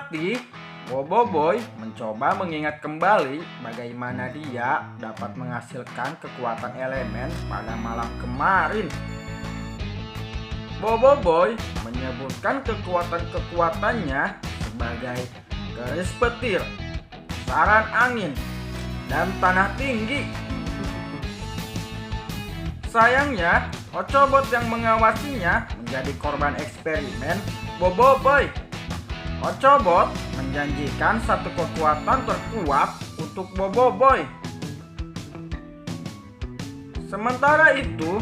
berlatih, Boboiboy mencoba mengingat kembali bagaimana dia dapat menghasilkan kekuatan elemen pada malam kemarin. Boboiboy menyebutkan kekuatan-kekuatannya sebagai garis petir, saran angin, dan tanah tinggi. Sayangnya, Ochobot yang mengawasinya menjadi korban eksperimen Boboiboy. Ochobot menjanjikan satu kekuatan terkuat untuk Boboiboy. Sementara itu,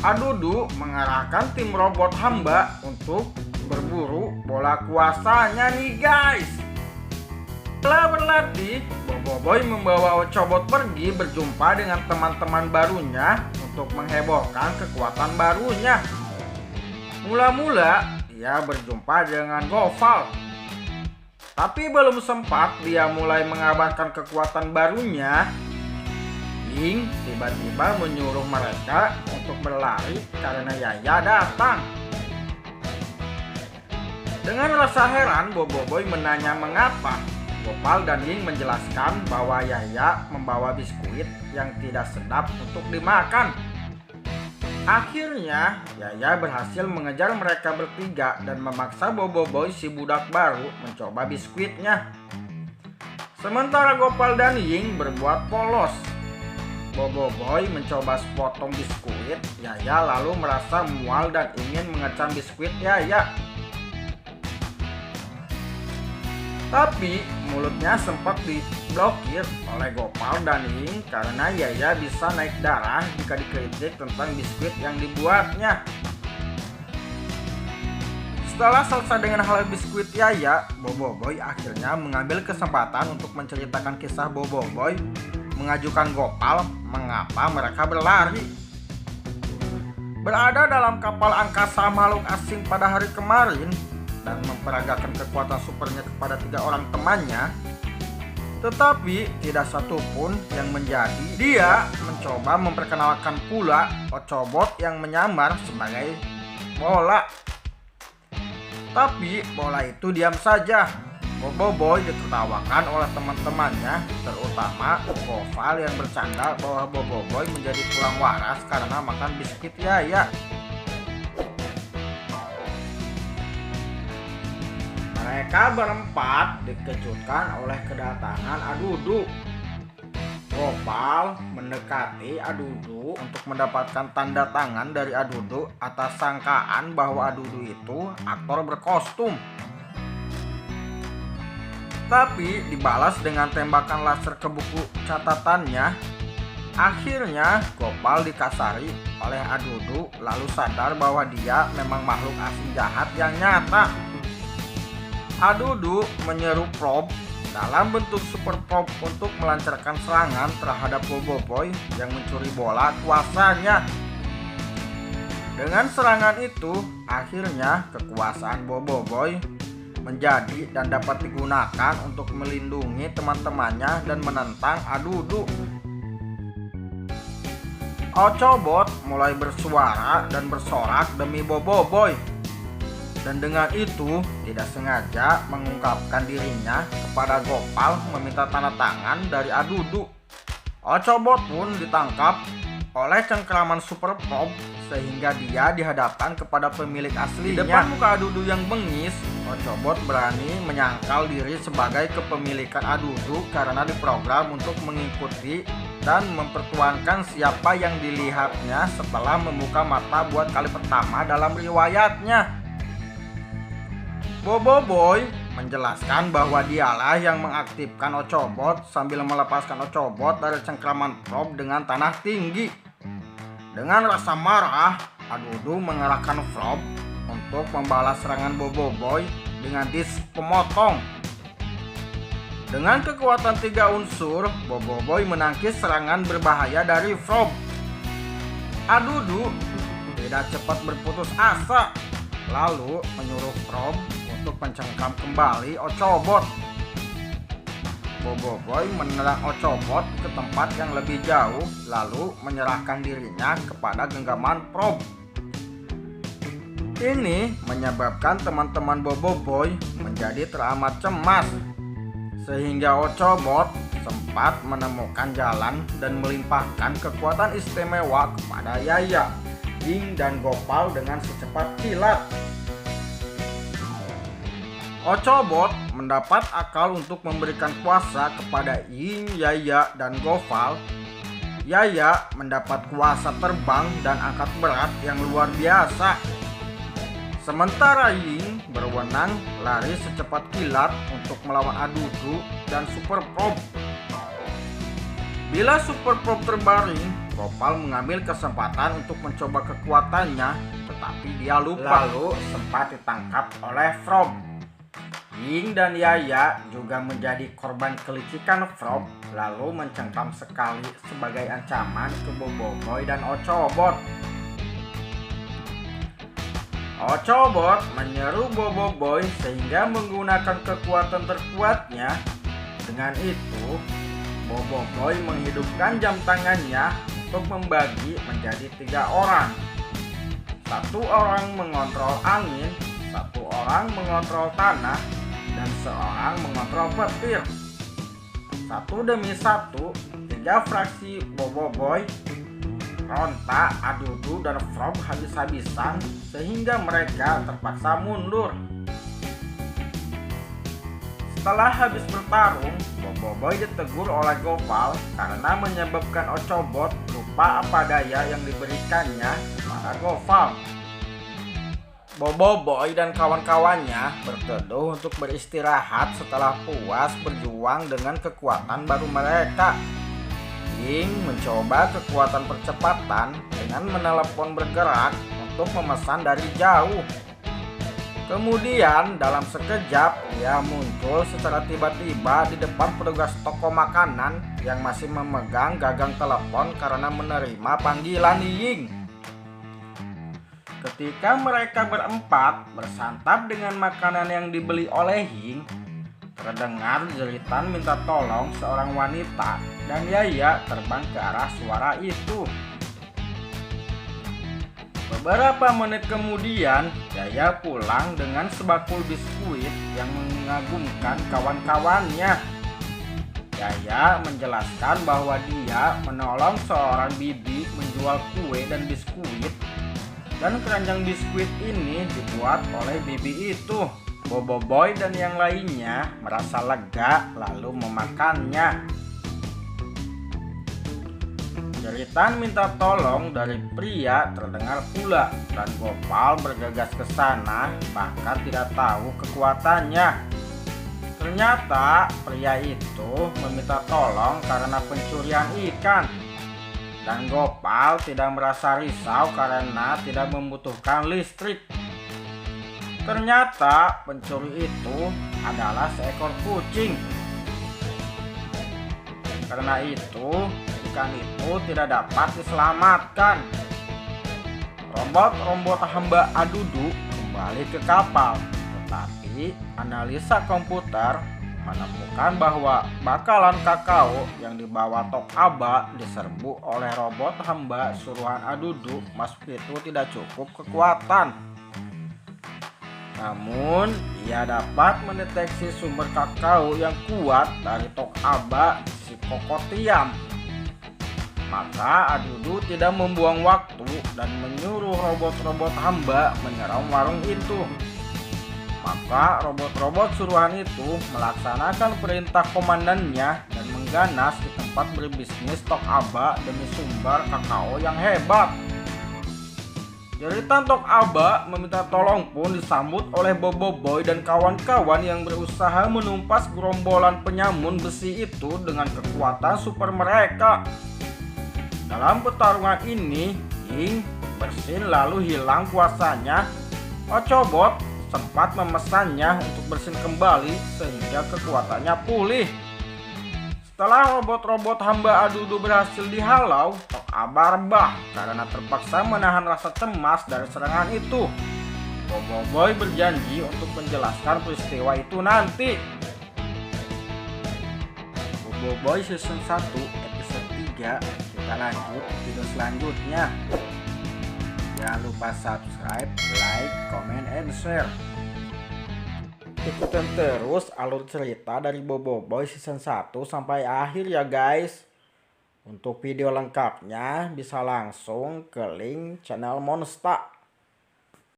Adudu mengarahkan tim robot hamba untuk berburu bola kuasanya nih guys. Setelah berlatih, Boboiboy membawa Ochobot pergi berjumpa dengan teman-teman barunya untuk menghebohkan kekuatan barunya. Mula-mula dia berjumpa dengan Gopal. Tapi belum sempat dia mulai mengabarkan kekuatan barunya, Ying tiba-tiba menyuruh mereka untuk berlari karena Yaya datang. Dengan rasa heran, Boboiboy menanya mengapa. Gopal dan Ying menjelaskan bahwa Yaya membawa biskuit yang tidak sedap untuk dimakan. Akhirnya, Yaya berhasil mengejar mereka bertiga dan memaksa Boboiboy si budak baru mencoba biskuitnya. Sementara Gopal dan Ying berbuat polos. Boboiboy mencoba sepotong biskuit Yaya lalu merasa mual dan ingin mengecam biskuit Yaya. Tapi mulutnya sempat diblokir oleh Gopal dan Ying karena Yaya bisa naik darah jika dikritik tentang biskuit yang dibuatnya. Setelah selesai dengan hal biskuit Yaya, Boboiboy akhirnya mengambil kesempatan untuk menceritakan kisah Boboiboy mengajukan Gopal mengapa mereka berlari. Berada dalam kapal angkasa makhluk asing pada hari kemarin dan memperagakan kekuatan supernya kepada 3 orang temannya, tetapi tidak satu pun yang menjadi. Dia mencoba memperkenalkan pula Ochobot yang menyamar sebagai bola. Tapi bola itu diam saja. Boboiboy ditertawakan oleh teman-temannya, terutama Gopal yang bercanda bahwa Boboiboy menjadi tulang waras karena makan biskuit Yaya. Mereka berempat dikejutkan oleh kedatangan Adudu. Gopal mendekati Adudu untuk mendapatkan tanda tangan dari Adudu atas sangkaan bahwa Adudu itu aktor berkostum. Tapi dibalas dengan tembakan laser ke buku catatannya. Akhirnya Gopal dikasari oleh Adudu lalu sadar bahwa dia memang makhluk asing jahat yang nyata. Adudu menyeru probe dalam bentuk super probe untuk melancarkan serangan terhadap Boboiboy yang mencuri bola kuasanya. Dengan serangan itu, akhirnya kekuasaan Boboiboy menjadi dan dapat digunakan untuk melindungi teman-temannya dan menentang Adudu. Ochobot mulai bersuara dan bersorak demi Boboiboy. Dan dengan itu tidak sengaja mengungkapkan dirinya kepada Gopal meminta tanda tangan dari Adudu. Ochobot pun ditangkap oleh cengkraman super probe sehingga dia dihadapkan kepada pemilik aslinya. Di depan muka Adudu yang bengis, Ochobot berani menyangkal diri sebagai kepemilikan Adudu karena diprogram untuk mengikuti dan mempertuankan siapa yang dilihatnya setelah membuka mata buat kali pertama dalam riwayatnya. Boboiboy menjelaskan bahwa dialah yang mengaktifkan Ochobot sambil melepaskan Ochobot dari cengkraman probe dengan tanah tinggi. Dengan rasa marah, Adudu mengerahkan probe untuk membalas serangan Boboiboy dengan disk pemotong. Dengan kekuatan 3 unsur, Boboiboy menangkis serangan berbahaya dari probe. Adudu tidak cepat berputus asa, lalu menyuruh probe untuk mencengkam kembali Ochobot. Boboiboy menyerang Ochobot ke tempat yang lebih jauh lalu menyerahkan dirinya kepada genggaman probe. Ini menyebabkan teman-teman Boboiboy menjadi teramat cemas, sehingga Ochobot sempat menemukan jalan dan melimpahkan kekuatan istimewa kepada Yaya, Ying, dan Gopal dengan secepat kilat. Ochobot mendapat akal untuk memberikan kuasa kepada Ying, Yaya, dan Gopal. Yaya mendapat kuasa terbang dan angkat berat yang luar biasa. Sementara Ying berwenang lari secepat kilat untuk melawan Adudu dan Super Probe. Bila Super Probe terbaring, Gopal mengambil kesempatan untuk mencoba kekuatannya, tetapi dia lupa. Lalu sempat ditangkap oleh Probe. Ying dan Yaya juga menjadi korban kelicikan Probe, lalu mencengkam sekali sebagai ancaman ke Boboiboy dan Ochobot. Ochobot menyeru Boboiboy sehingga menggunakan kekuatan terkuatnya. Dengan itu, Boboiboy menghidupkan jam tangannya untuk membagi menjadi 3 orang. 1 orang mengontrol angin, 1 orang mengontrol tanah, dan 1 orang mengontrol petir. 1 demi 1, 3 fraksi Boboiboy, Ronta, Adudu, dan Probe habis-habisan sehingga mereka terpaksa mundur. Setelah habis bertarung, Boboiboy ditegur oleh Gopal karena menyebabkan Ochobot lupa apa daya yang diberikannya kepada Gopal. Boboiboy dan kawan-kawannya berteduh untuk beristirahat setelah puas berjuang dengan kekuatan baru mereka. Ying mencoba kekuatan percepatan dengan menelepon bergerak untuk memesan dari jauh. Kemudian dalam sekejap dia muncul secara tiba-tiba di depan petugas toko makanan yang masih memegang gagang telepon karena menerima panggilan Ying. Ketika mereka berempat bersantap dengan makanan yang dibeli oleh Ying, terdengar jeritan minta tolong seorang wanita dan Yaya terbang ke arah suara itu. Beberapa menit kemudian, Yaya pulang dengan sebakul biskuit yang mengagumkan kawan-kawannya. Yaya menjelaskan bahwa dia menolong seorang bibi menjual kue dan biskuit, dan keranjang biskuit ini dibuat oleh bibi itu. Boboiboy dan yang lainnya merasa lega lalu memakannya. Jeritan minta tolong dari pria terdengar pula dan Gopal bergegas ke sana, bahkan tidak tahu kekuatannya. Ternyata pria itu meminta tolong karena pencurian ikan. Dan Gopal tidak merasa risau karena tidak membutuhkan listrik. Ternyata pencuri itu adalah seekor kucing. Karena itu, ikan itu tidak dapat diselamatkan. Robot-robot hamba Adudu kembali ke kapal, tetapi analisa komputer menemukan bahwa bakalan kakao yang dibawa Tok Aba diserbu oleh robot hamba suruhan Adudu masuk itu tidak cukup kekuatan. Namun, ia dapat mendeteksi sumber kakao yang kuat dari Tok Aba si Kokotiam. Maka Adudu tidak membuang waktu dan menyuruh robot-robot hamba menyerang warung itu. Maka robot-robot suruhan itu melaksanakan perintah komandannya dan mengganas di tempat berbisnis Tok Aba demi sumber kakao yang hebat. Jeritan Tok Aba meminta tolong pun disambut oleh Boboiboy dan kawan-kawan yang berusaha menumpas gerombolan penyamun besi itu dengan kekuatan super mereka. Dalam pertarungan ini, Ying bersin lalu hilang kuasanya. Ochobot sempat memesannya untuk bersin kembali sehingga kekuatannya pulih. Setelah robot-robot hamba Adudu berhasil dihalau, Tok Aba rebah karena terpaksa menahan rasa cemas dari serangan itu. Boboiboy berjanji untuk menjelaskan peristiwa itu nanti. Boboiboy season 1 episode 3. Kita lanjut video selanjutnya. Jangan lupa subscribe, like, comment, and share. Ikutin terus alur cerita dari Boboiboy season 1 sampai akhir ya guys. Untuk video lengkapnya bisa langsung ke link channel Monsta.